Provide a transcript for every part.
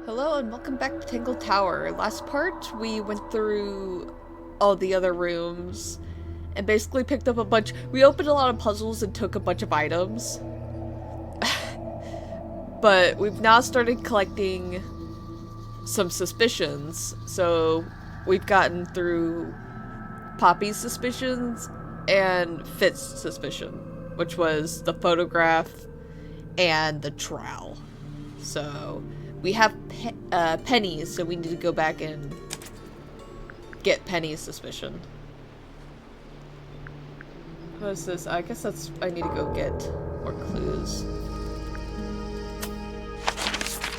Hello and welcome back to Tangle Tower. Last part, we went through all the other rooms and basically picked up a bunch. We opened a lot of puzzles and took a bunch of items. But we've now started collecting some suspicions. So we've gotten through Poppy's suspicions and Fit's suspicion, which was the photograph and the trowel. So we have Penny's, so we need to go back and get Penny's suspicion. What is this? I guess I need to go get more clues.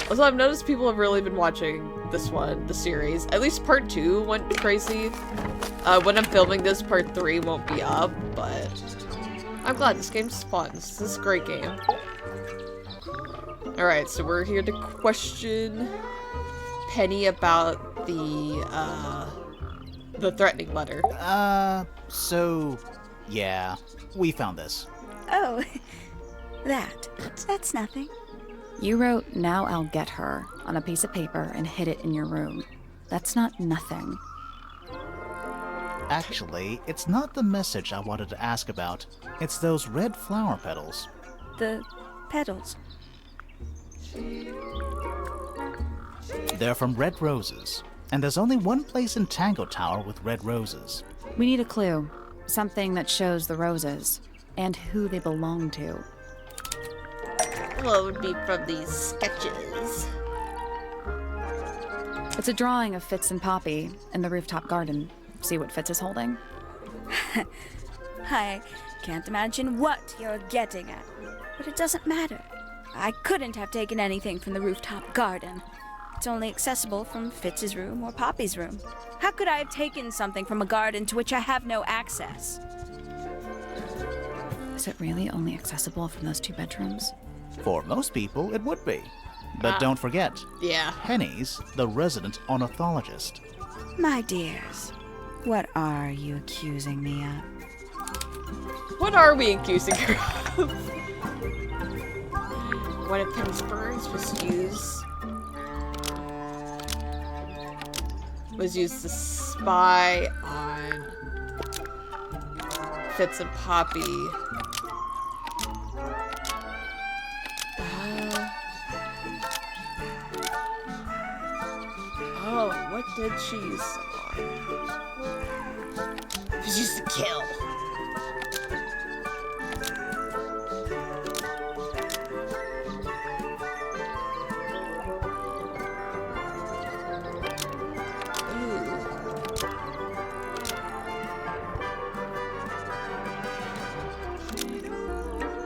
Also, I've noticed people have really been watching this one, the series. At least part 2 went crazy. When I'm filming this, part 3 won't be up, but I'm glad this game's fun. This is a great game. Alright, so we're here to question Penny about the threatening letter. Yeah, we found this. Oh, that's nothing. You wrote, "Now I'll get her," on a piece of paper and hid it in your room. That's not nothing. Actually, it's not the message I wanted to ask about. It's those red flower petals. The petals. They're from red roses, and there's only one place in Tangle Tower with red roses. We need a clue. Something that shows the roses, and who they belong to. Well, it would be from these sketches. It's a drawing of Fitz and Poppy in the rooftop garden. See what Fitz is holding? I can't imagine what you're getting at, but it doesn't matter. I couldn't have taken anything from the rooftop garden. It's only accessible from Fitz's room or Poppy's room. How could I have taken something from a garden to which I have no access? Is it really only accessible from those 2 bedrooms? For most people, it would be. But don't forget, Yeah. Penny's the resident ornithologist. My dears, what are you accusing me of? What are we accusing her of? One of Penny's birds was used to spy on Fitz and Poppy. Oh, what did she use them on? She used to kill.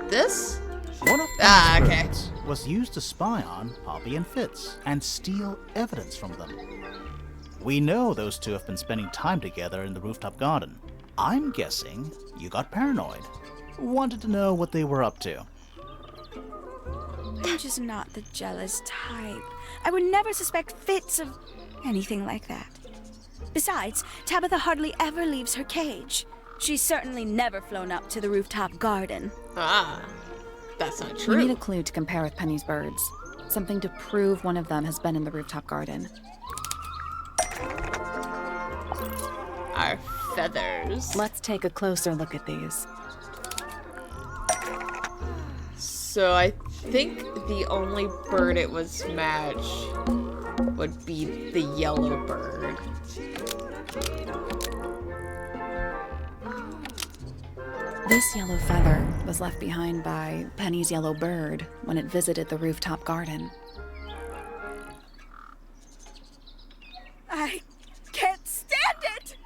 This? One of Ah, Penny's okay. birds was used to spy on Poppy and Fitz and steal evidence from them. We know those 2 have been spending time together in the rooftop garden. I'm guessing you got paranoid. Wanted to know what they were up to. I'm just not the jealous type. I would never suspect Fitz of anything like that. Besides, Tabitha hardly ever leaves her cage. She's certainly never flown up to the rooftop garden. Ah, that's not We true. need a clue to compare with Penny's birds. Something to prove one of them has been in the rooftop garden. Our feathers. Let's take a closer look at these. So I think the only bird it was match would be the yellow bird. This yellow feather was left behind by Penny's yellow bird when it visited the rooftop garden. I can't stand it!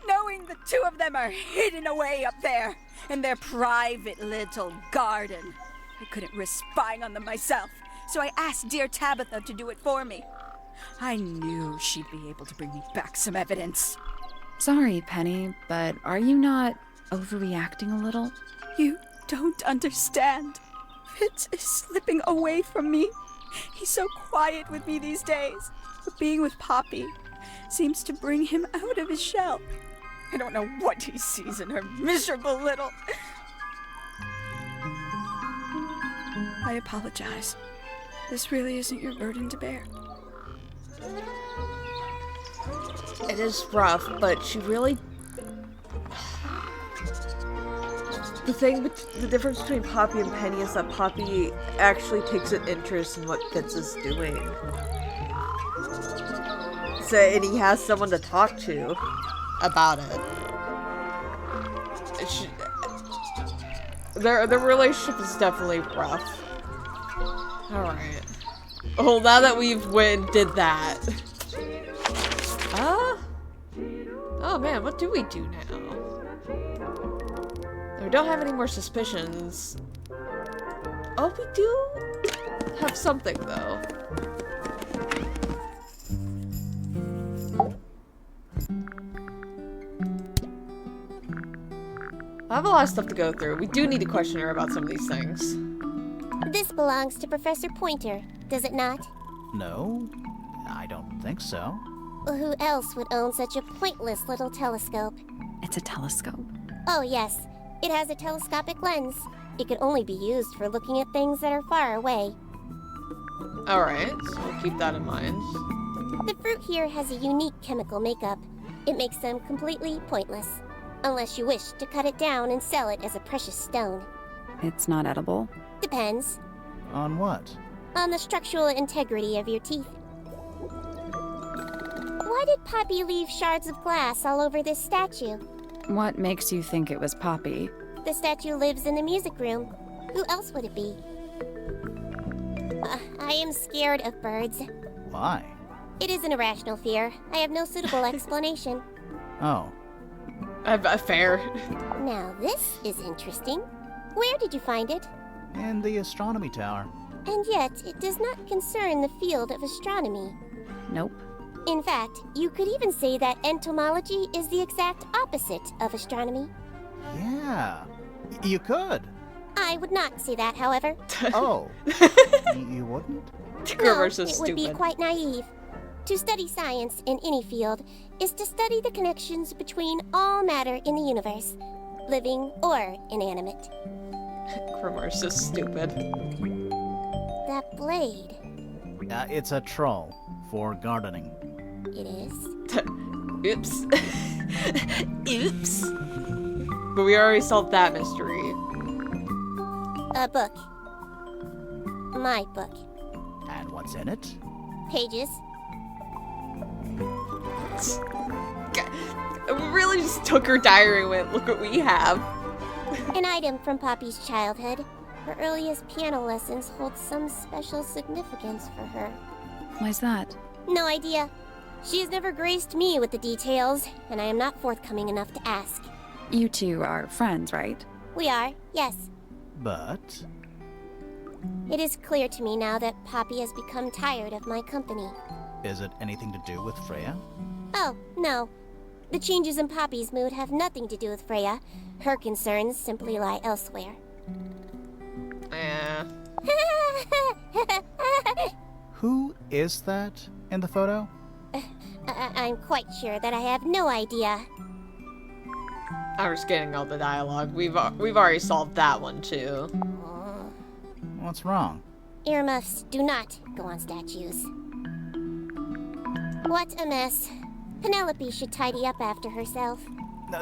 Knowing the 2 of them are hidden away up there in their private little garden. I couldn't risk spying on them myself, so I asked dear Tabitha to do it for me. I knew she'd be able to bring me back some evidence. Sorry, Penny, but are you not overreacting a little? You don't understand. Fitz is slipping away from me. He's so quiet with me these days, but being with Poppy seems to bring him out of his shell. I don't know what he sees in her miserable little... I apologize. This really isn't your burden to bear. It is rough, but she really... The difference between Poppy and Penny is that Poppy actually takes an interest in what Fitz is doing. So, and he has someone to talk to about it. Their relationship is definitely rough. Alright. Oh, now that we've went and did that. Oh man, what do we do now? We don't have any more suspicions. Oh, we do have something though. I have a lot of stuff to go through. We do need to question her about some of these things. This belongs to Professor Pointer, does it not? No, I don't think so. Well, who else would own such a pointless little telescope? It's a telescope. Oh, yes. It has a telescopic lens. It can only be used for looking at things that are far away. Alright, so we'll keep that in mind. The fruit here has a unique chemical makeup. It makes them completely pointless. Unless you wish to cut it down and sell it as a precious stone. It's not edible. Depends. On what? On the structural integrity of your teeth. Why did Poppy leave shards of glass all over this statue? What makes you think it was Poppy? The statue lives in the music room. Who else would it be? I am scared of birds. Why? It is an irrational fear. I have no suitable explanation. Oh. Fair. Now this is interesting. Where did you find it? In the astronomy tower. And yet, it does not concern the field of astronomy. Nope. In fact, you could even say that entomology is the exact opposite of astronomy. Yeah, you could. I would not say that, however. Oh, you wouldn't? No, Reverse is it would be stupid. quite naive. To study science in any field is to study the connections between all matter in the universe, living or inanimate. Reverse is stupid. That blade, It's a troll for gardening. it is. Oops. Oops. But we already solved that mystery. A book. My book. And what's in it? Pages. We really just took her diary and went, look what we have. An item from Poppy's childhood. Her earliest piano lessons hold some special significance for her. Why's that? No idea. She has never graced me with the details, and I am not forthcoming enough to ask. You two are friends, right? We are, yes. But It is clear to me now that Poppy has become tired of my company. is it anything to do with Freya? Oh, no. The changes in Poppy's mood have nothing to do with Freya. Her concerns simply lie elsewhere. Eh. Who is that in the photo? I'm quite sure that I have no idea. I'm just getting all the dialogue. We've already solved that one too. What's wrong? Earmuffs do not go on statues. What a mess. Penelope should tidy up after herself.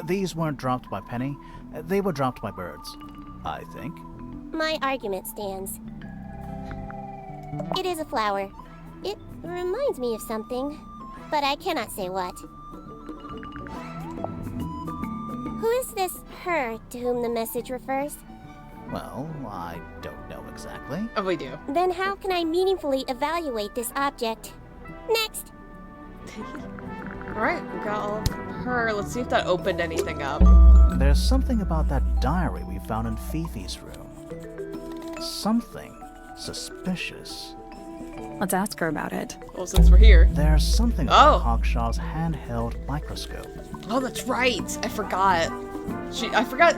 These weren't dropped by Penny. They were dropped by birds, I think. My argument stands. It is a flower. It reminds me of something, but I cannot say what. Who is this her to whom the message refers? Well, I don't know exactly. Oh, we do. Then how can I meaningfully evaluate this object? Next! Alright, we got all of her. Let's see if that opened anything up. There's something about that diary we found in Fifi's room. Something suspicious. Let's ask her about it. Well, since we're here. There's something about Oh. Hawkshaw's handheld microscope. Oh, that's right. I forgot.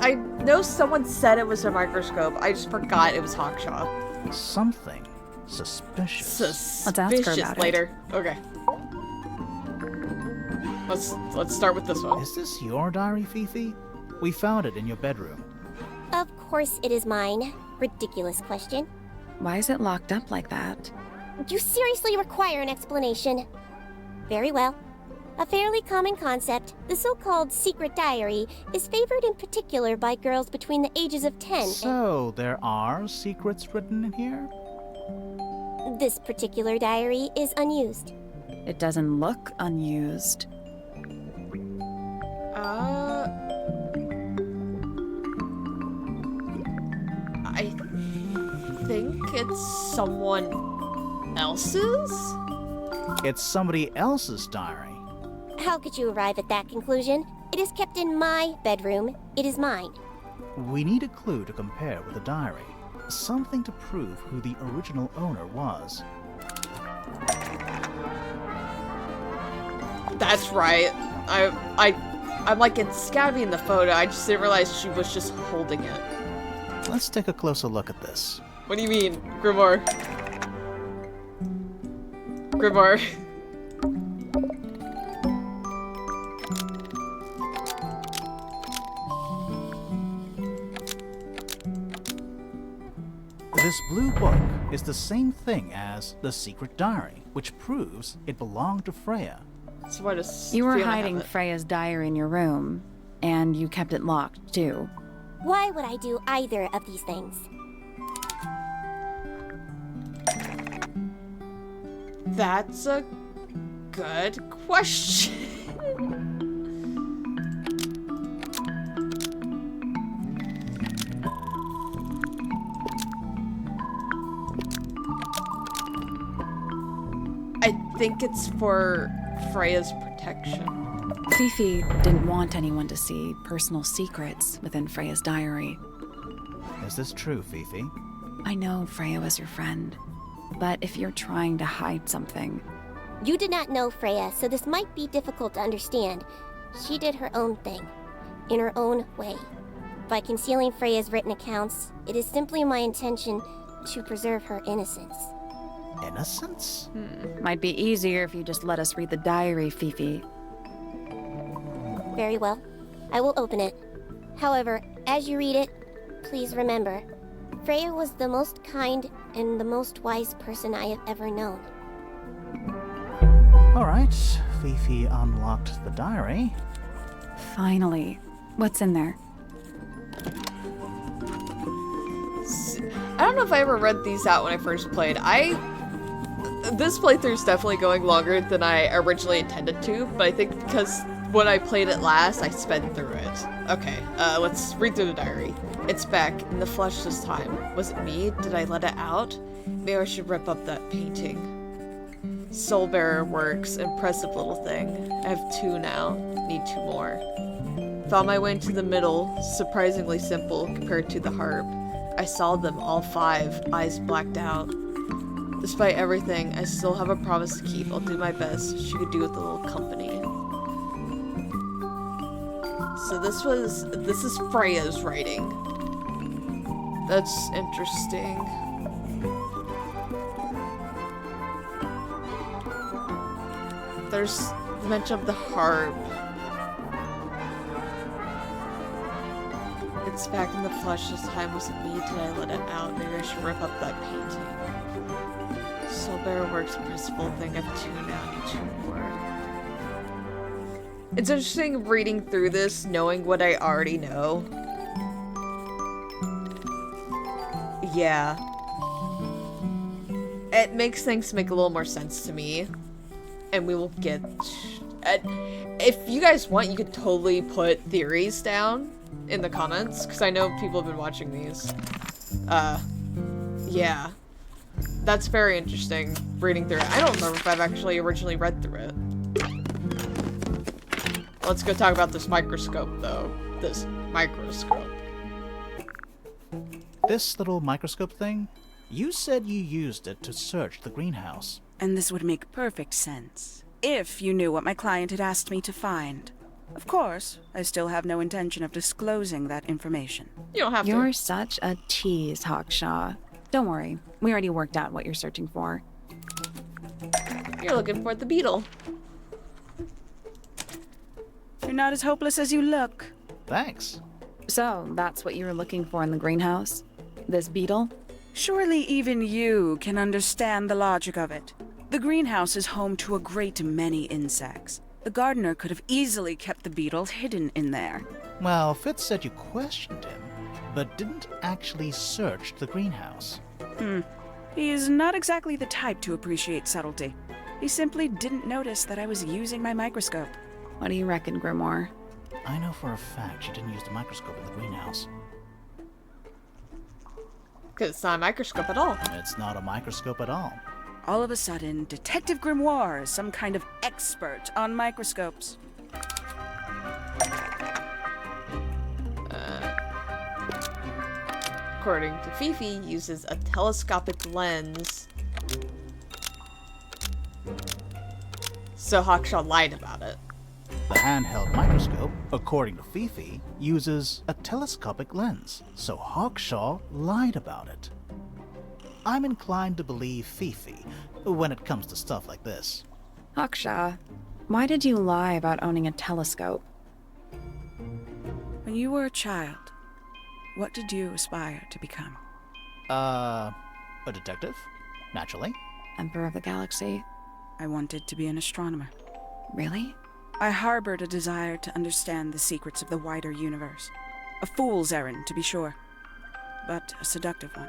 I know someone said it was a microscope. I just forgot it was Hawkshaw. Something suspicious. Let's ask her about it. later. Okay. Let's start with this one. Is this your diary, Fifi? We found it in your bedroom. Of course it is mine. Ridiculous question. Why is it locked up like that? You seriously require an explanation. Very well. A fairly common concept, the so-called secret diary is favored in particular by girls between the ages of 10 So, there are secrets written in here? and this particular diary is unused. It doesn't look unused. I think it's someone else's? It's somebody else's diary. How could you arrive at that conclusion? It is kept in my bedroom. It is mine. We need a clue to compare with the diary. Something to prove who the original owner was. That's right. I'm like, it's gotta be in the photo. I just didn't realize she was just holding it. Let's take a closer look at this. What do you mean, Grimoire? Grimoire. This blue book is the same thing as the secret diary, which proves it belonged to Freya. So why does You were Fiona have hiding it? Freya's diary in your room, and you kept it locked, too. Why would I do either of these things? That's a good question. I think it's for Freya's protection. Fifi didn't want anyone to see personal secrets within Freya's diary. Is this true, Fifi? I know Freya was your friend, but if you're trying to hide something, You did not know Freya, so this might be difficult to understand. She did her own thing, in her own way. By concealing Freya's written accounts, it is simply my intention to preserve her innocence. Innocence? might be easier if you just let us read the diary, Fifi. Very well. I will open it. However, as you read it, please remember, Freya was the most kind and the most wise person I have ever known. Alright, Fifi unlocked the diary. Finally. What's in there? I don't know if I ever read these out when I first played. This playthrough's definitely going longer than I originally intended to, but I think because when I played it last, I sped through it. Okay, let's read through the diary. It's back, in the flesh this time. Was it me? Did I let it out? Maybe I should rip up that painting. Soulbearer works, impressive little thing. I have 2 now, need 2 more. Found my way into the middle, surprisingly simple compared to the harp. I saw them, all 5, eyes blacked out. Despite everything, I still have a promise to keep. I'll do my best. She could do with a little company. So this is Freya's writing. That's interesting. There's mention of the harp. It's back in the flesh this time. Was it me? Did I let it out? Maybe I should rip up that painting. Soulbearer works, principal thing. I have 2 now, need 2 more. It's interesting reading through this, knowing what I already know. Yeah. It makes things make a little more sense to me. And we will get... if you guys want, you could totally put theories down in the comments, because I know people have been watching these. Yeah. That's very interesting, reading through it. I don't remember if I've actually originally read through it. Let's go talk about this microscope, though. This microscope. This little microscope thing? You said you used it to search the greenhouse. And this would make perfect sense, if you knew what my client had asked me to find. Of course, I still have no intention of disclosing that information. You don't have You're to. such a tease, Hawkshaw. Don't worry, we already worked out what you're searching for. You're looking for the beetle. You're not as hopeless as you look. Thanks. So, that's what you were looking for in the greenhouse? This beetle? Surely even you can understand the logic of it. The greenhouse is home to a great many insects. The gardener could have easily kept the beetle hidden in there. Well, Fitz said you questioned him, but didn't actually search the greenhouse. He is not exactly the type to appreciate subtlety. He simply didn't notice that I was using my microscope. What do you reckon, Grimoire? I know for a fact she didn't use the microscope in the greenhouse. Because it's not a microscope at all. It's not a microscope at all. All of a sudden, Detective Grimoire is some kind of expert on microscopes. According to Fifi, uses a telescopic lens. So Hawkshaw lied about it. The handheld microscope, according to Fifi, uses a telescopic lens, so Hawkshaw lied about it. I'm inclined to believe Fifi when it comes to stuff like this. Hawkshaw, why did you lie about owning a telescope? When you were a child, what did you aspire to become? A detective? Naturally. Emperor of the Galaxy? I wanted to be an astronomer. Really? I harbored a desire to understand the secrets of the wider universe. A fool's errand, to be sure, but a seductive one.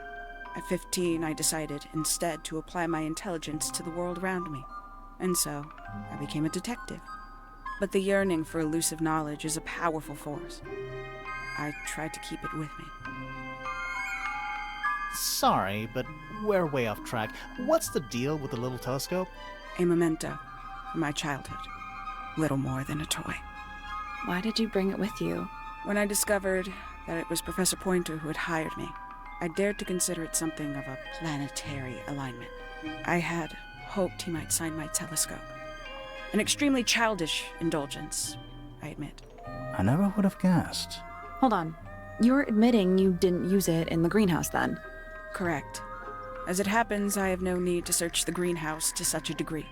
At 15, I decided instead to apply my intelligence to the world around me. And so, I became a detective. But the yearning for elusive knowledge is a powerful force. I tried to keep it with me. Sorry, but we're way off track. What's the deal with the little telescope? A memento from my childhood. Little more than a toy. Why did you bring it with you? When I discovered that it was Professor Pointer who had hired me, I dared to consider it something of a planetary alignment. I had hoped he might sign my telescope. An extremely childish indulgence, I admit. I never would have guessed. Hold on. You're admitting you didn't use it in the greenhouse then? Correct. As it happens, I have no need to search the greenhouse to such a degree.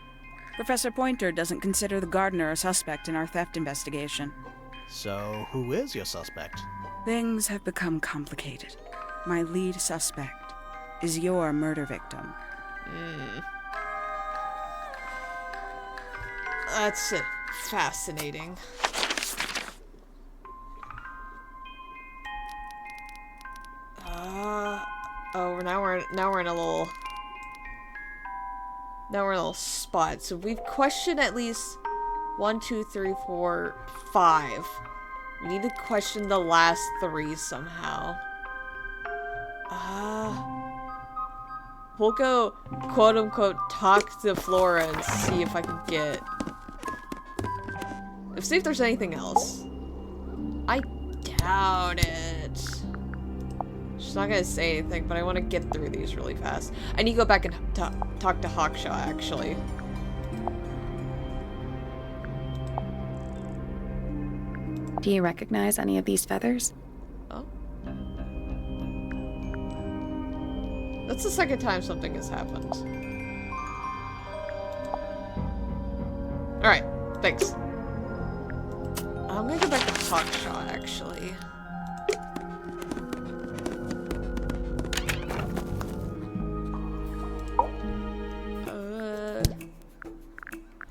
Professor Pointer doesn't consider the gardener a suspect in our theft investigation. So, who is your suspect? Things have become complicated. My lead suspect is your murder victim. That's fascinating. Now we're in a little spot. So we've questioned at least 1, 2, 3, 4, 5. We need to question the last 3 somehow. We'll go quote unquote talk to Flora and see if I can get. See if there's anything else. I doubt it. She's not gonna say anything, but I want to get through these really fast. I need to go back and talk to Hawkshaw, actually. Do you recognize any of these feathers? Oh. That's the second time something has happened. Alright, thanks. I'm gonna go back to Hawkshaw, actually.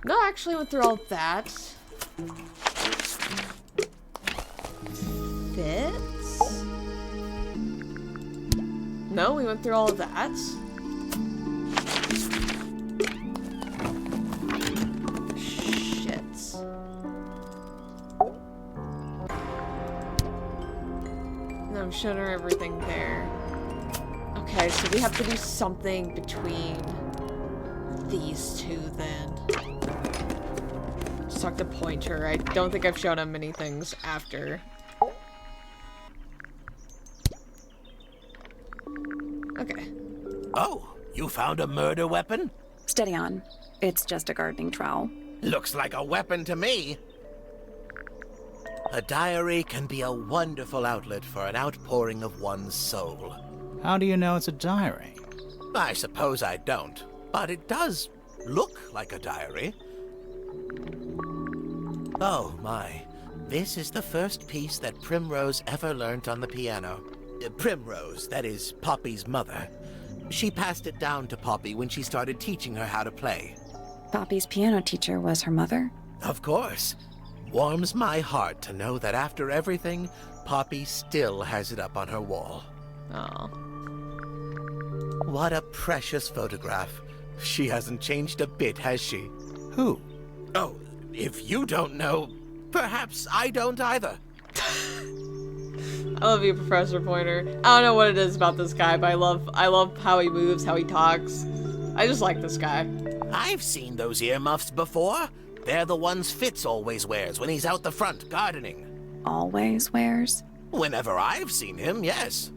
No, I actually went through all that. Fits? No, we went through all of that. Shit. No, I'm showing her everything there. Okay, so we have to do something between these two then. Just talk to Pointer. I don't think I've shown him many things after. Okay. Oh, you found a murder weapon? Steady on. It's just a gardening trowel. Looks like a weapon to me. A diary can be a wonderful outlet for an outpouring of one's soul. How do you know it's a diary? I suppose I don't, but it does look like a diary. Oh my, this is the first piece that Primrose ever learnt on the piano. Primrose, that is Poppy's mother. She passed it down to Poppy when she started teaching her how to play. Poppy's piano teacher was her mother? Of course. Warms my heart to know that after everything, Poppy still has it up on her wall. Oh. What a precious photograph. She hasn't changed a bit, has she? Who? Oh, if you don't know, perhaps I don't either. I love you, Professor Pointer. I don't know what it is about this guy, but I love how he moves, how he talks. I just like this guy. I've seen those earmuffs before. They're the ones Fitz always wears when he's out the front gardening. Always wears? Whenever I've seen him, yes.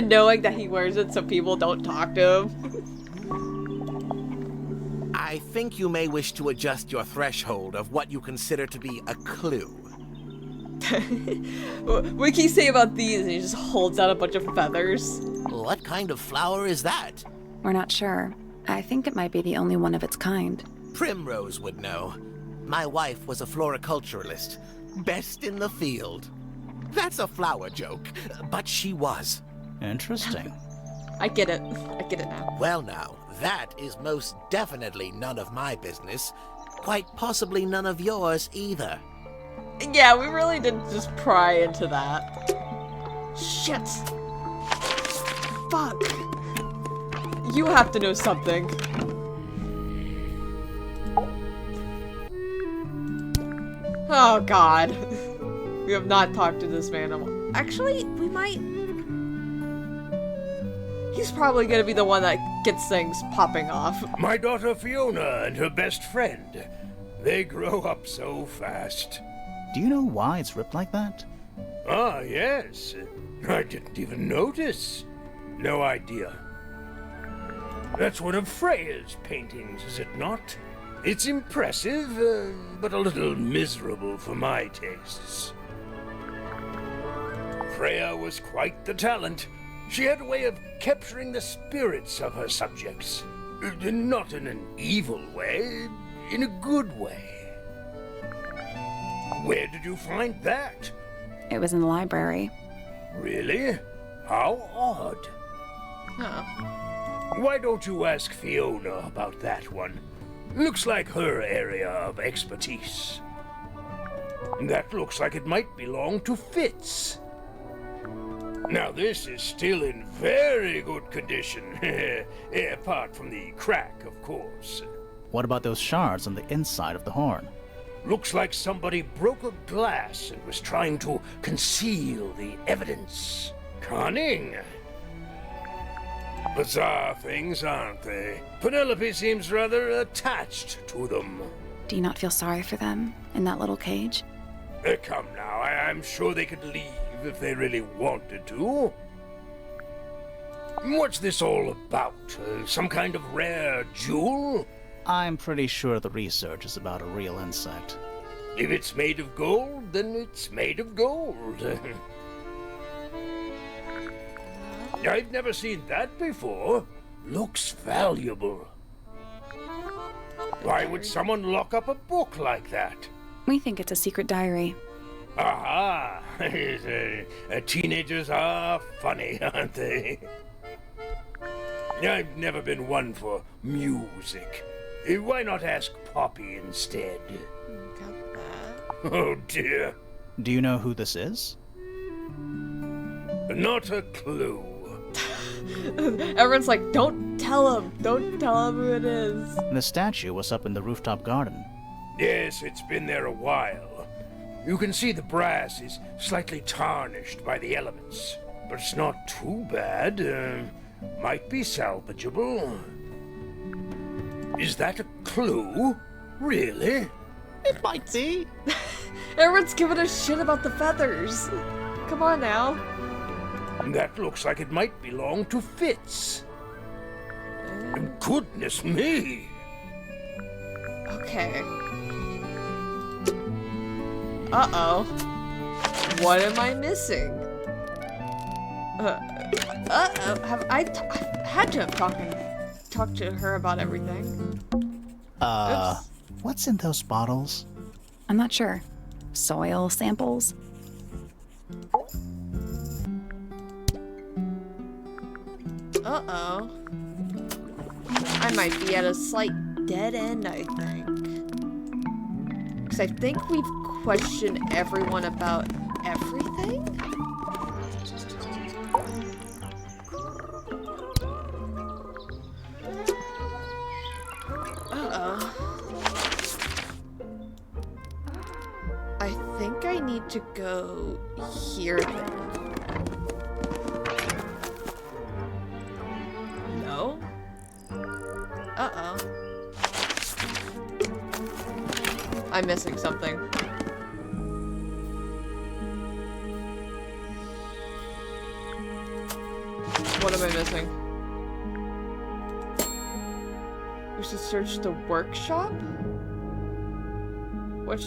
Knowing that he wears it so people don't talk to him. I think you may wish to adjust your threshold of what you consider to be a clue. What can you say about these? And he just holds out a bunch of feathers. What kind of flower is that? We're not sure. I think it might be the only one of its kind. Primrose would know. My wife was a floriculturalist. Best in the field. That's a flower joke, but she was. Interesting. I get it. I get it now. Well now, that is most definitely none of my business. Quite possibly none of yours either. Yeah, we really did just pry into that. Shit. Fuck. You have to know something. Oh god. We have not talked to this man. Actually, we might. He's probably gonna be the one that gets things popping off. My daughter Fiona and her best friend. They grow up so fast. Do you know why it's ripped like that? Ah, yes. I didn't even notice. No idea. That's one of Freya's paintings, is it not? It's impressive, but a little miserable for my tastes. Freya was quite the talent. She had a way of capturing the spirits of her subjects. Not in an evil way, in a good way. Where did you find that? It was in the library. Really? How odd. Oh. Why don't you ask Fiona about that one? Looks like her area of expertise. That looks like it might belong to Fitz. Now this is still in very good condition. Apart from the crack, of course. What about those shards on the inside of the horn? Looks like somebody broke a glass and was trying to conceal the evidence. Cunning. Bizarre things, aren't they? Penelope seems rather attached to them. Do you not feel sorry for them in that little cage? Come now, I'm sure they could leave if they really wanted to. What's this all about? Some kind of rare jewel? I'm pretty sure the research is about a real insect. If it's made of gold, then it's made of gold. I've never seen that before. Looks valuable. Why would someone lock up a book like that? We think it's a secret diary. Aha! Teenagers are funny, aren't they? I've never been one for music. Why not ask Poppy instead? Got that. Oh dear. Do you know who this is? Not a clue. Everyone's like, don't tell him. Don't tell him who it is. The statue was up in the rooftop garden. Yes, it's been there a while. You can see the brass is slightly tarnished by the elements. But it's not too bad. Might be salvageable. Is that a clue? Really? It might be. Everyone's giving a shit about the feathers. Come on now. That looks like it might belong to Fitz. Goodness me! Okay. Uh-oh. What am I missing? Uh-oh. Have I had to have talked to her about everything. Oops. What's in those bottles? I'm not sure. Soil samples? Uh-oh. I might be at a slight dead end, I think. Because I think we've questioned everyone about everything? Uh-oh. I think I need to go here then. No? Uh-oh. I'm missing something. What am I missing? We should search the workshop? Which...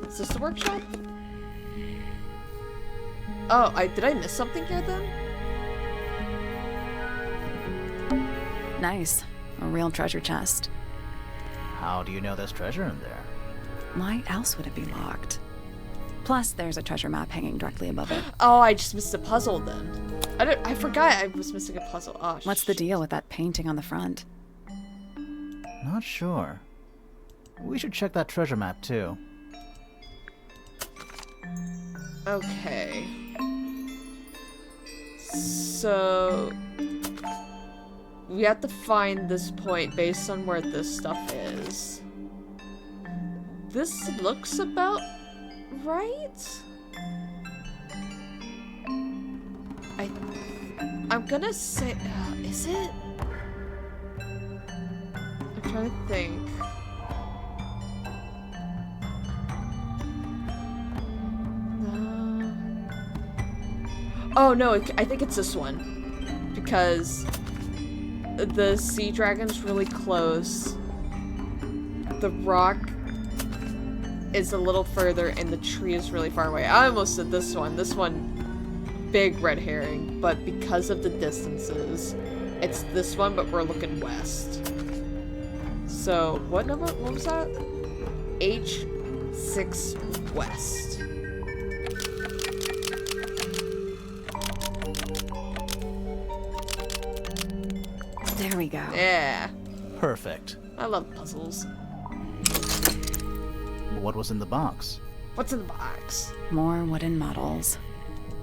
Is this the workshop? Oh, did I miss something here then? Nice. A real treasure chest. How do you know there's treasure in there? Why else would it be locked? Plus, there's a treasure map hanging directly above it. Oh, I just missed a puzzle then. I forgot I was missing a puzzle. Oh, What's the deal with that painting on the front? Not sure. We should check that treasure map too. Okay. So... we have to find this point based on where this stuff is. This looks about right? I'm gonna say... is it? I'm trying to think. Oh no, I think it's this one. Because the sea dragon's really close. The rock is a little further and the tree is really far away. I almost said this one. This one, big red herring. But because of the distances, it's this one, but we're looking west. So, what number? What was that? H6 West. There we go. Yeah. Perfect. I love puzzles. What was in the box? What's in the box? More wooden models.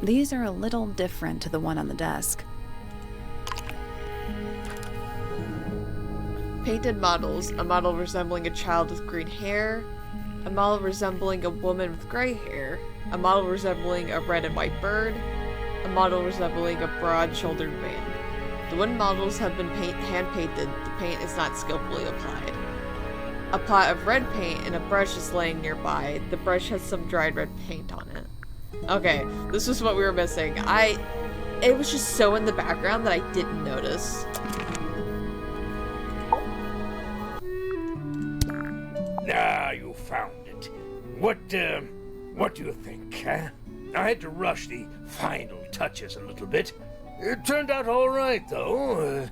These are a little different to the one on the desk. Painted models. A model resembling a child with green hair. A model resembling a woman with gray hair. A model resembling a red and white bird. A model resembling a broad-shouldered man. The wooden models have been hand-painted. The paint is not skillfully applied. A pot of red paint and a brush is laying nearby. The brush has some dried red paint on it. Okay, this is what we were missing. It was just so in the background that I didn't notice. Ah, you found it. What do you think, huh? I had to rush the final touches a little bit. It turned out all right, though.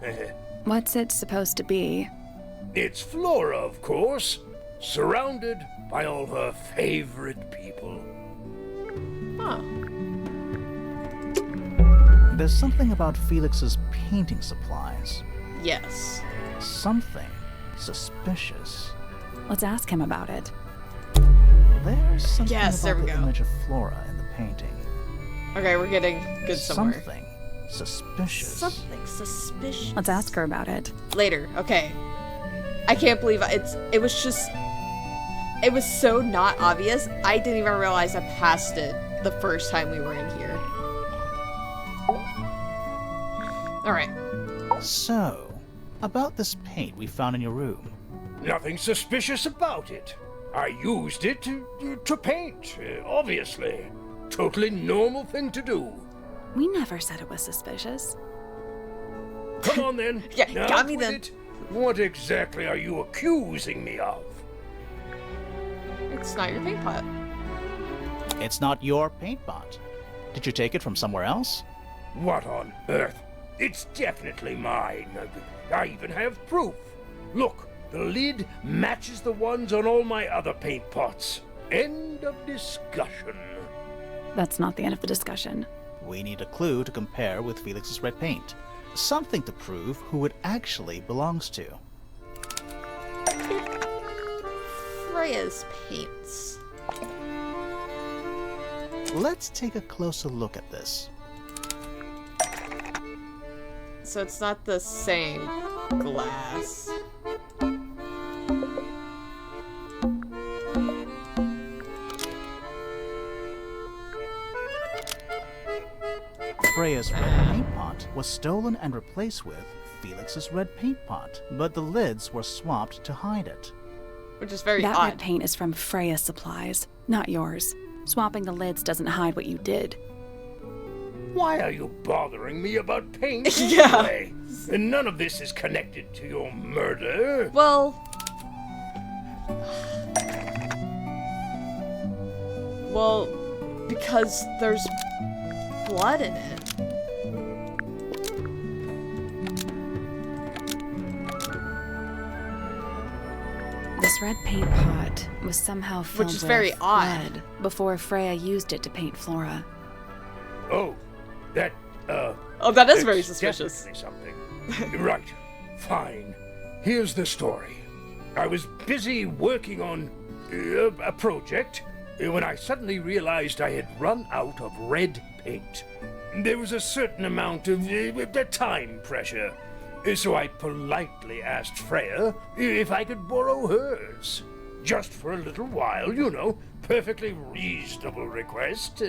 What's it supposed to be? It's Flora, of course, surrounded by all her favorite people. Huh. There's something about Felix's painting supplies. Yes. Something suspicious. Let's ask him about it. There's something Yes, there about we the go. image of Flora in the painting. Okay, we're getting good somewhere. Something suspicious. Something suspicious. Let's ask her about it. Later. Okay. I can't believe it was just... It was so not obvious, I didn't even realize I passed it the first time we were in here. Alright. So, about this paint we found in your room. Nothing suspicious about it. I used it to paint, obviously. Totally normal thing to do. We never said it was suspicious. Come on then. Yeah, Now got me with then. it. What exactly are you accusing me of? It's not your paint pot. It's not your paint pot. Did you take it from somewhere else? What on earth? It's definitely mine. I even have proof. Look, the lid matches the ones on all my other paint pots. End of discussion. That's not the end of the discussion. We need a clue to compare with Felix's red paint. Something to prove who it actually belongs to. Freya's paints. Let's take a closer look at this. So it's not the same glass. Freya's red paint pot was stolen and replaced with Felix's red paint pot, but the lids were swapped to hide it. Which is very That odd. red paint is from Freya's supplies, not yours. Swapping the lids doesn't hide what you did. Why are you bothering me about paint Yeah. anyway? And none of this is connected to your murder. Well, because there's blood in it. This red paint pot was somehow filled Which is with very odd. blood before Freya used it to paint Flora. Oh, that, Oh, that is very that's suspicious. definitely something. Right. Fine. Here's the story. I was busy working on a project when I suddenly realized I had run out of red paint. There was a certain amount of time pressure, so I politely asked Freya if I could borrow hers. Just for a little while, you know. Perfectly reasonable request.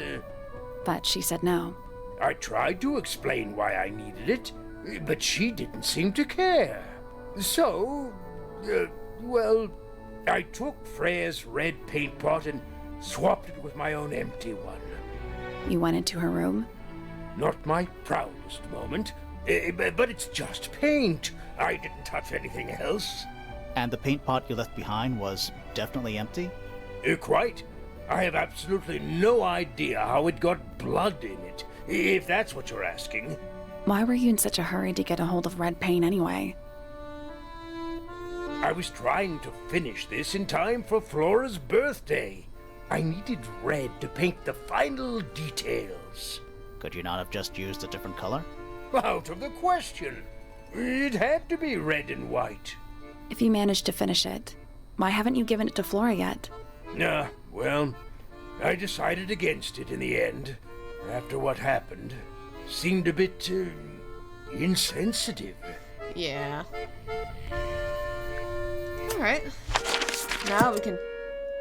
But she said no. I tried to explain why I needed it, but she didn't seem to care. So, well, I took Freya's red paint pot and swapped it with my own empty one. You went into her room? Not my proudest moment, but it's just paint. I didn't touch anything else. And the paint pot you left behind was definitely empty? Quite. I have absolutely no idea how it got blood in it, if that's what you're asking. Why were you in such a hurry to get a hold of red paint anyway? I was trying to finish this in time for Flora's birthday. I needed red to paint the final details. Could you not have just used a different color? Out of the question. It had to be red and white. If you managed to finish it, why haven't you given it to Flora yet? Well, I decided against it in the end. After what happened, seemed a bit insensitive. Yeah. Alright. Now we can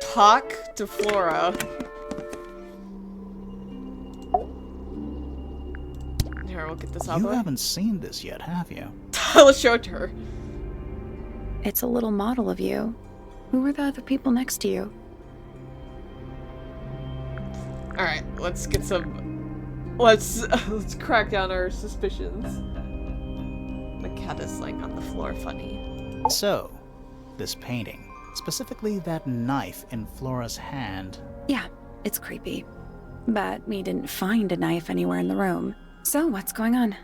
talk to Flora. Here, we'll get this out of You the way. haven't seen this yet, have you? Let's show it to her. It's a little model of you. Who were the other people next to you? Alright, let's get some... Let's crack down our suspicions. The cat is lying on the floor funny. So, this painting, specifically that knife in Flora's hand. Yeah, it's creepy. But we didn't find a knife anywhere in the room. So what's going on?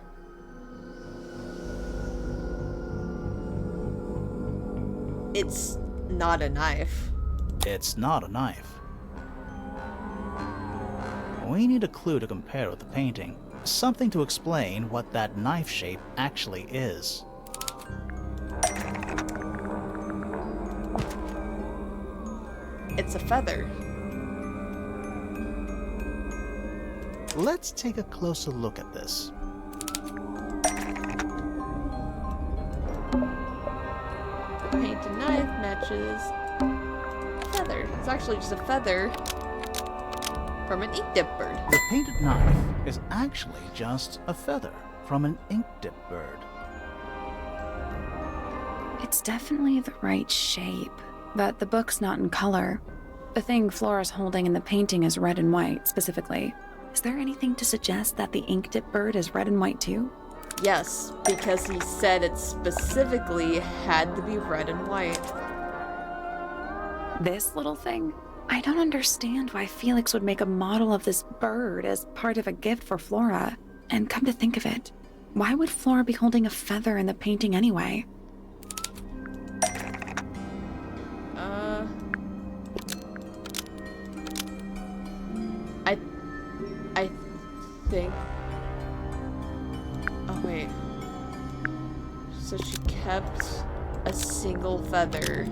It's not a knife. It's not a knife. We need a clue to compare with the painting. Something to explain what that knife shape actually is. It's a feather. Let's take a closer look at this. The painted knife matches a feather. It's actually just a feather from an ink dip bird. The painted knife is actually just a feather from an ink dip bird. It's definitely the right shape, but the book's not in color. The thing Flora's holding in the painting is red and white, specifically. Is there anything to suggest that the ink dip bird is red and white too? Yes, because he said it specifically had to be red and white. This little thing? I don't understand why Felix would make a model of this bird as part of a gift for Flora. And come to think of it, why would Flora be holding a feather in the painting anyway? I think... Oh, wait. So she kept a single feather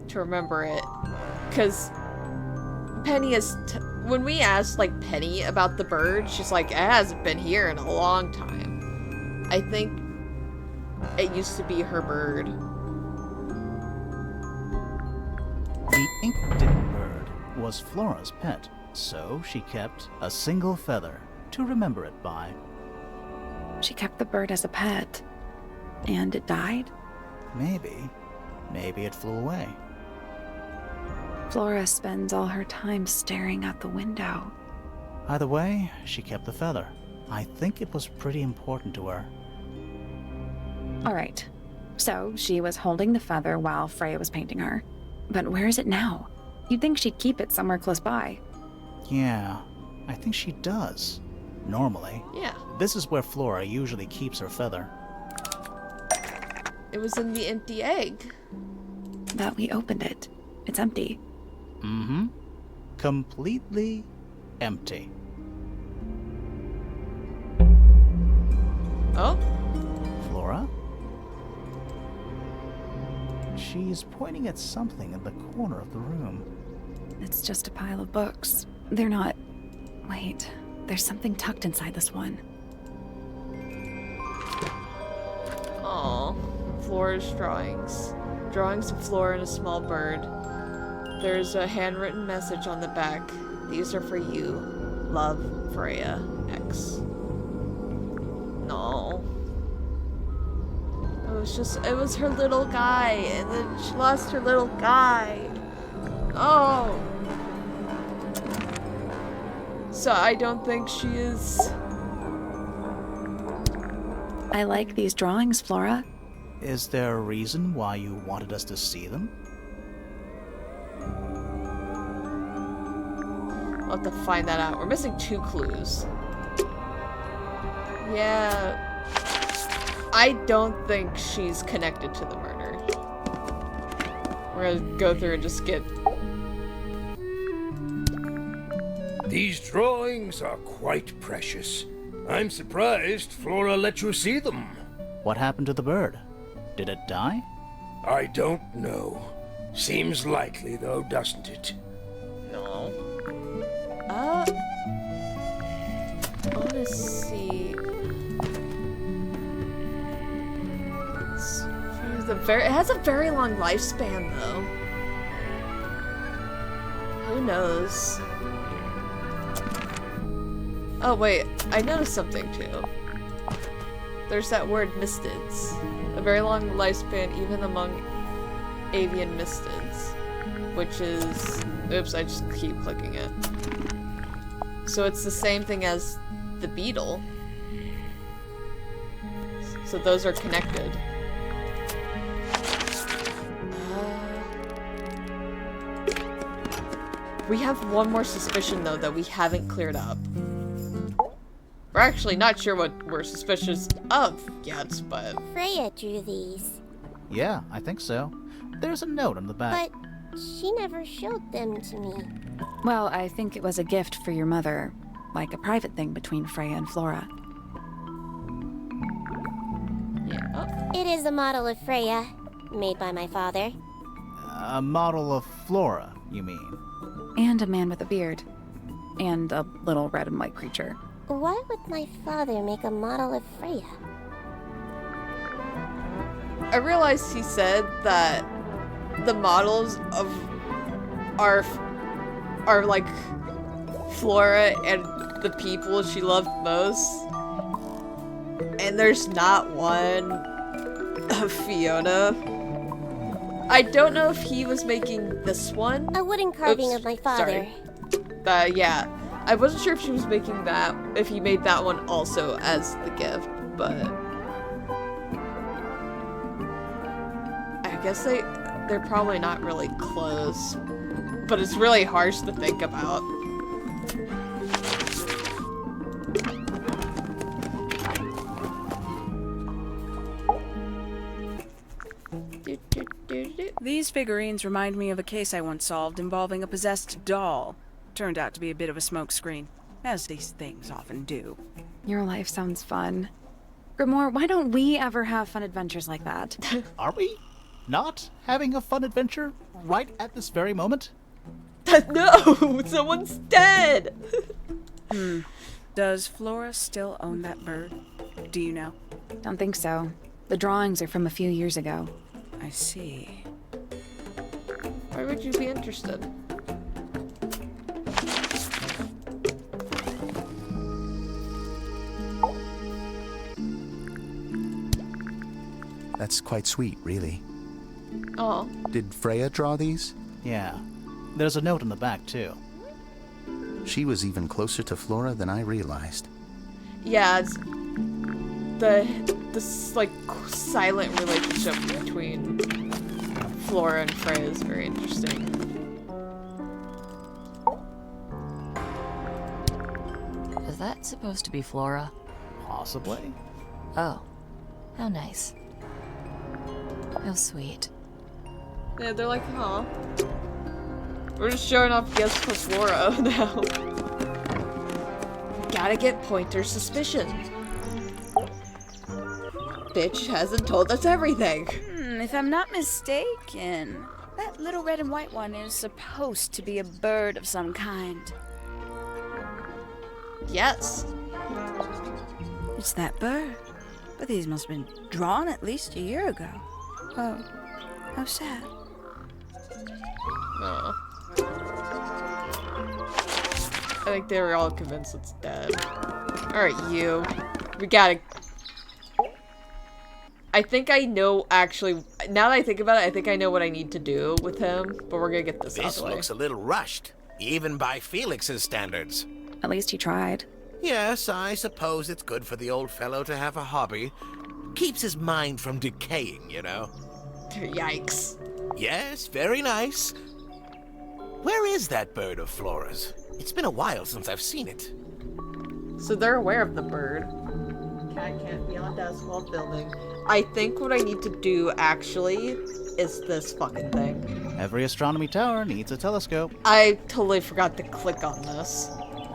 to remember it. Because Penny is... when we asked, like, Penny about the bird, she's like, it hasn't been here in a long time. I think it used to be her bird. The ink-dipped bird was Flora's pet, so she kept a single feather to remember it by. She kept the bird as a pet. And it died? Maybe. Maybe it flew away. Flora spends all her time staring out the window. Either way, she kept the feather. I think it was pretty important to her. All right. So she was holding the feather while Freya was painting her. But where is it now? You'd think she'd keep it somewhere close by. Yeah, I think she does. Normally. Yeah. This is where Flora usually keeps her feather. It was in the empty egg. But we opened it. It's empty. Mm-hmm. Completely empty. Oh? Flora? She's pointing at something in the corner of the room. It's just a pile of books. They're not... Wait, there's something tucked inside this one. Aw. Flora's drawings. Drawings of Flora and a small bird. There's a handwritten message on the back. These are for you. Love, Freya. X. No. It was her little guy, and then she lost her little guy. Oh. So I don't think she is... I like these drawings, Flora. Is there a reason why you wanted us to see them? I'll have to find that out. We're missing 2 clues. Yeah. I don't think she's connected to the murder. We're gonna go through and just get... These drawings are quite precious. I'm surprised Flora let you see them. What happened to the bird? Did it die? I don't know. Seems likely, though, doesn't it? No. I wanna see... It has a very long lifespan, though. Who knows? Oh, wait. I noticed something, too. There's that word mystids. A very long lifespan, even among avian mystids. Which is... Oops, I just keep clicking it. So it's the same thing as the beetle. So those are connected. We have one more suspicion, though, that we haven't cleared up. We're actually not sure what we're suspicious of yet, but... Freya drew these, Yeah, I think so. There's a note on the back. but she never showed them to me. Well, I think it was a gift for your mother. Like a private thing between Freya and Flora. Yeah. Oh. It is a model of Freya, made by my father. A model of Flora, you mean? And a man with a beard. And a little red and white creature. Why would my father make a model of Freya? I realized he said that the models of are like Flora and the people she loved most. And there's not one of Fiona. I don't know if he was making this one. A wooden carving Oops, of my father. sorry. Yeah. I wasn't sure if she was making that, if he made that one also as the gift, but... I guess they're probably not really close. But it's really harsh to think about. These figurines remind me of a case I once solved involving a possessed doll. Turned out to be a bit of a smokescreen. as these things often do. Your life sounds fun. Grimoire, why don't we ever have fun adventures like that? Are we not having a fun adventure right at this very moment? No! Someone's dead! Does Flora still own that bird? Do you know? Don't think so. The drawings are from a few years ago. I see. Why would you be interested? That's quite sweet, really. Oh. Did Freya draw these? Yeah. There's a note in the back, too. She was even closer to Flora than I realized. Yeah, it's this like silent relationship between Flora and Freya is very interesting. Is that supposed to be Flora? Possibly. Oh. How nice. How sweet. Yeah, they're like, huh? We're just showing off gifts for Flora now. Gotta get Pointer's suspicion. Bitch hasn't told us everything. If I'm not mistaken, that little red and white one is supposed to be a bird of some kind. Yes. It's that bird. But these must have been drawn at least a year ago. Oh, how sad. No. I think they were all convinced it's dead. Alright, you. We gotta... I think I know, actually, now that I think about it, I think I know what I need to do with him, but we're gonna get this out of This the way. looks a little rushed, even by Felix's standards. At least he tried. Yes, I suppose it's good for the old fellow to have a hobby. Keeps his mind from decaying, you know. Yikes. Yes, very nice. Where is that bird of Flora's? It's been a while since I've seen it. So they're aware of the bird. Cat can't be on desk while filming. I think what I need to do, actually, is this fucking thing. Every astronomy tower needs a telescope. I totally forgot to click on this.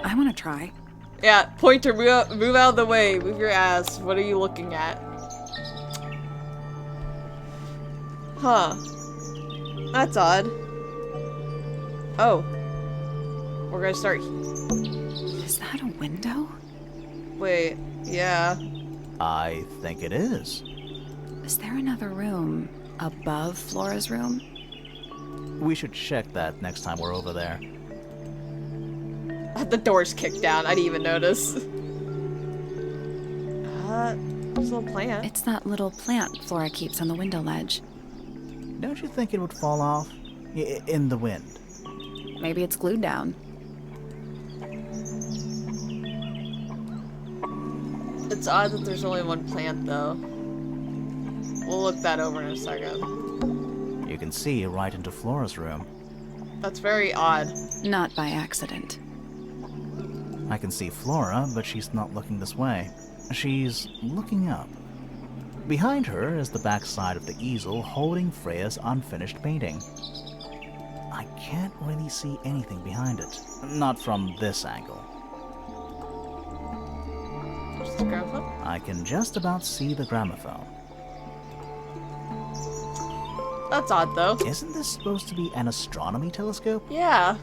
I want to try. Yeah, Pointer, move out of the way. Move your ass. What are you looking at? Huh. That's odd. Oh. We're gonna start... Is that a window? Wait, yeah. I think it is. Is there another room above Flora's room? We should check that next time we're over there. The door's kicked down. I didn't even notice. There's a little plant. It's that little plant Flora keeps on the window ledge. Don't you think it would fall off? In the wind. Maybe it's glued down. It's odd that there's only one plant, though. We'll look that over in a second. You can see right into Flora's room. That's very odd. Not by accident. I can see Flora, but she's not looking this way. She's looking up. Behind her is the backside of the easel holding Freya's unfinished painting. I can't really see anything behind it. Not from this angle. There's the gramophone. I can just about see the gramophone. That's odd, though. Isn't this supposed to be an astronomy telescope? Yeah.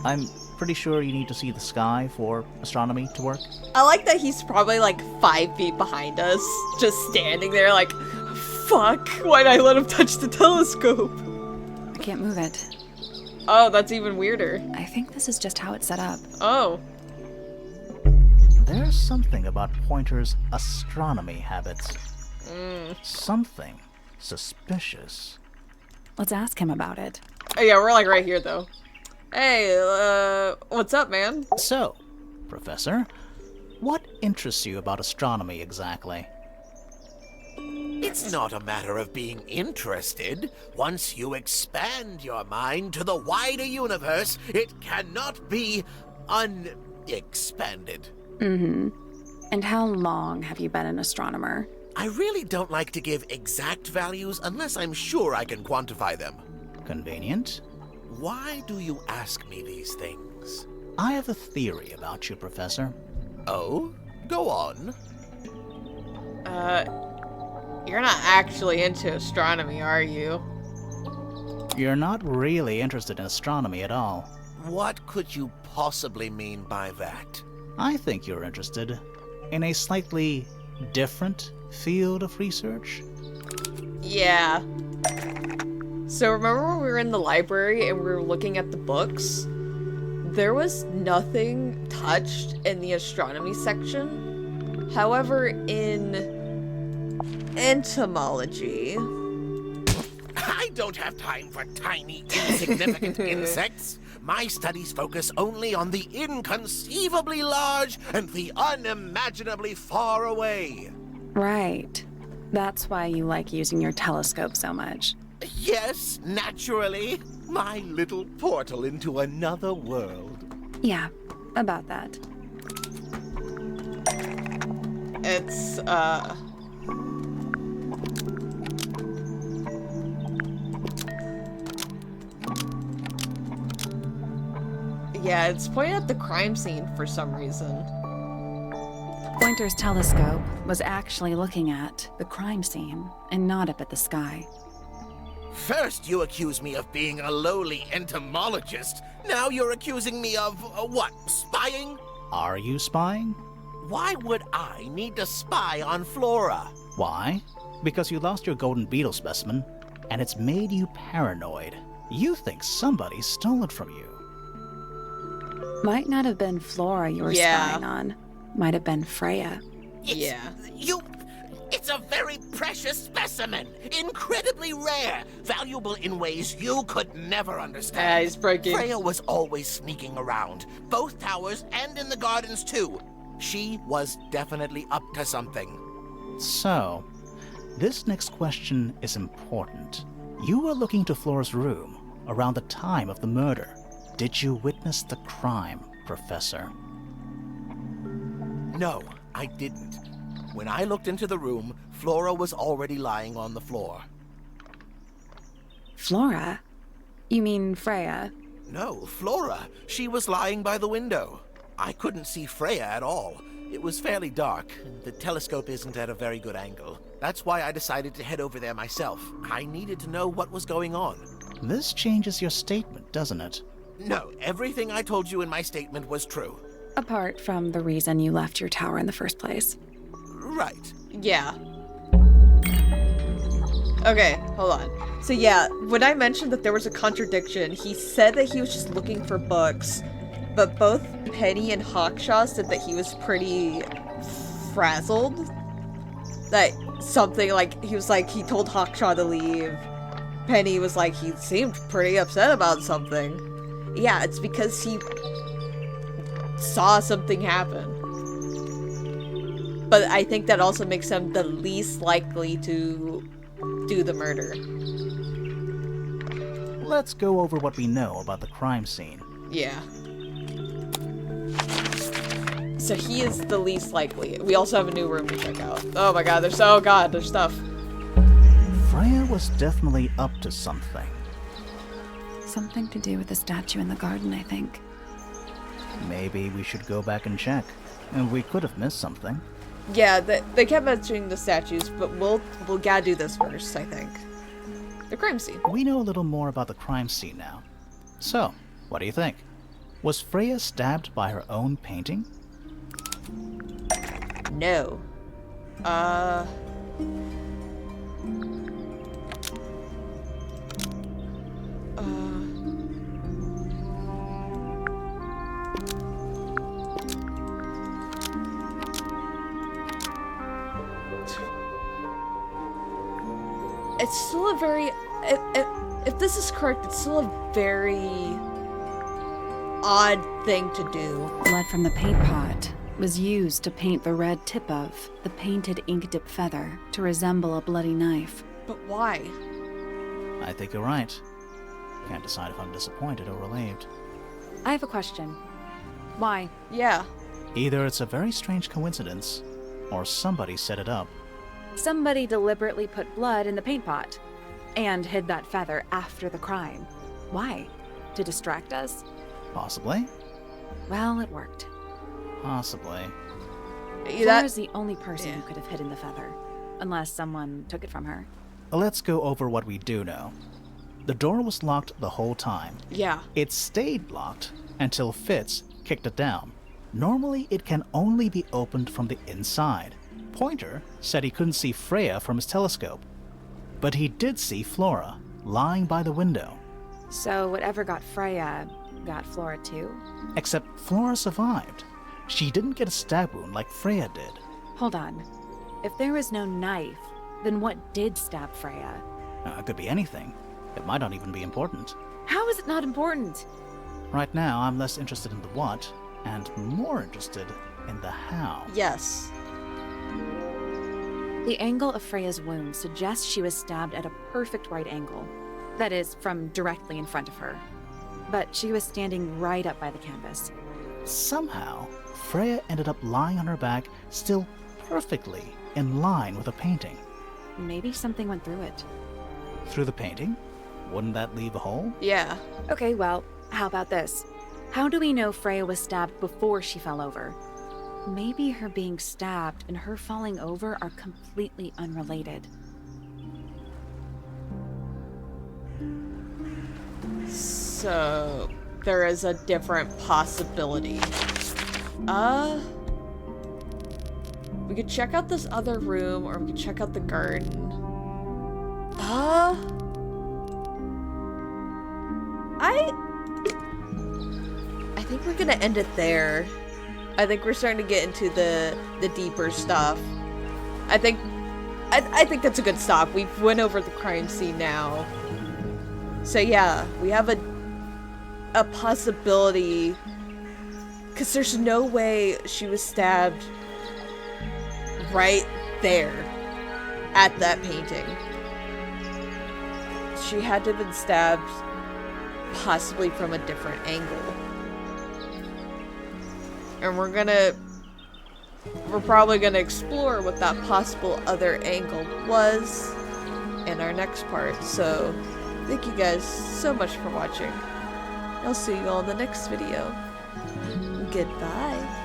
I'm pretty sure you need to see the sky for astronomy to work. I like that he's probably like 5 feet behind us, just standing there like, fuck, why'd I let him touch the telescope? I can't move it. Oh, that's even weirder. I think this is just how it's set up. Oh. There's something about Pointer's astronomy habits. Something suspicious. Let's ask him about it. Oh yeah, we're like right here though. Hey, what's up, man? So, Professor, what interests you about astronomy exactly? It's not a matter of being interested. Once you expand your mind to the wider universe, it cannot be unexpanded. Mm-hmm. And how long have you been an astronomer? I really don't like to give exact values unless I'm sure I can quantify them. Convenient. Why do you ask me these things? I have a theory about you, Professor. Oh? Go on. You're not actually into astronomy, are you? You're not really interested in astronomy at all. What could you possibly mean by that? I think you're interested in a slightly different field of research. Yeah. So remember when we were in the library and we were looking at the books? There was nothing touched in the astronomy section. However, in entomology... I don't have time for tiny, insignificant insects. My studies focus only on the inconceivably large and the unimaginably far away. Right. That's why you like using your telescope so much. Yes, naturally. My little portal into another world. Yeah, about that. It's, yeah, it's pointing at the crime scene for some reason. Pointer's telescope was actually looking at the crime scene and not up at the sky. First, you accuse me of being a lowly entomologist. Now you're accusing me of, what, spying? Are you spying? Why would I need to spy on Flora? Why? Because you lost your golden beetle specimen, and it's made you paranoid. You think somebody stole it from you. Might not have been Flora you were spying on. Might have been Freya. It's a very precious specimen. Incredibly rare. Valuable in ways you could never understand. He's breaking. Freya was always sneaking around. Both towers and in the gardens, too. She was definitely up to something. So, this next question is important. You were looking to Flora's room around the time of the murder. Did you witness the crime, Professor? No, I didn't. When I looked into the room, Flora was already lying on the floor. Flora? You mean Freya? No, Flora. She was lying by the window. I couldn't see Freya at all. It was fairly dark. The telescope isn't at a very good angle. That's why I decided to head over there myself. I needed to know what was going on. This changes your statement, doesn't it? No, everything I told you in my statement was true. Apart from the reason you left your tower in the first place. Right. Yeah. Okay, hold on. So yeah, when I mentioned that there was a contradiction, he said that he was just looking for books, but both Penny and Hawkshaw said that he was pretty frazzled. That something like, he was like, he told Hawkshaw to leave. Penny was like, he seemed pretty upset about something. Yeah, it's because he saw something happen. But I think that also makes him the least likely to do the murder. Let's go over what we know about the crime scene. Yeah. So he is the least likely. We also have a new room to check out. Oh my god, there's stuff. Freya was definitely up to something. Something to do with the statue in the garden, I think. Maybe we should go back and check. And we could have missed something. Yeah, they kept mentioning the statues, but we'll gotta do this first, I think. The crime scene. We know a little more about the crime scene now. So, what do you think? Was Freya stabbed by her own painting? No. It's still a very... If this is correct, it's still a very odd thing to do. Blood from the paint pot was used to paint the red tip of the painted ink dip feather to resemble a bloody knife. But why? I think you're right. Can't decide if I'm disappointed or relieved. I have a question. Why? Yeah. Either it's a very strange coincidence, or somebody set it up. Somebody deliberately put blood in the paint pot and hid that feather after the crime. Why? To distract us? Possibly. Well, it worked. Possibly. Flora's the only person yeah. who could have hidden the feather. Unless someone took it from her. Let's go over what we do know. The door was locked the whole time. Yeah. It stayed locked until Fitz kicked it down. Normally, it can only be opened from the inside. Pointer said he couldn't see Freya from his telescope, but he did see Flora lying by the window. So whatever got Freya got Flora too? Except Flora survived. She didn't get a stab wound like Freya did. Hold on. If there was no knife, then what did stab Freya? It could be anything. It might not even be important. How is it not important? Right now, I'm less interested in the what, and more interested in the how. Yes. The angle of Freya's wound suggests she was stabbed at a perfect right angle. That is, from directly in front of her. But she was standing right up by the canvas. Somehow, Freya ended up lying on her back, still perfectly in line with a painting. Maybe something went through it. Through the painting? Wouldn't that leave a hole? Yeah. Okay, well, how about this? How do we know Freya was stabbed before she fell over? Maybe her being stabbed and her falling over are completely unrelated. So, there is a different possibility. We could check out this other room, or we could check out the garden. I think we're gonna end it there. I think we're starting to get into the deeper stuff. I think that's a good stop. We've went over the crime scene now. So yeah, we have a possibility, because there's no way she was stabbed right there at that painting. She had to have been stabbed possibly from a different angle. And we're probably gonna explore what that possible other angle was in our next part. So thank you guys so much for watching. I'll see you all in the next video. Goodbye.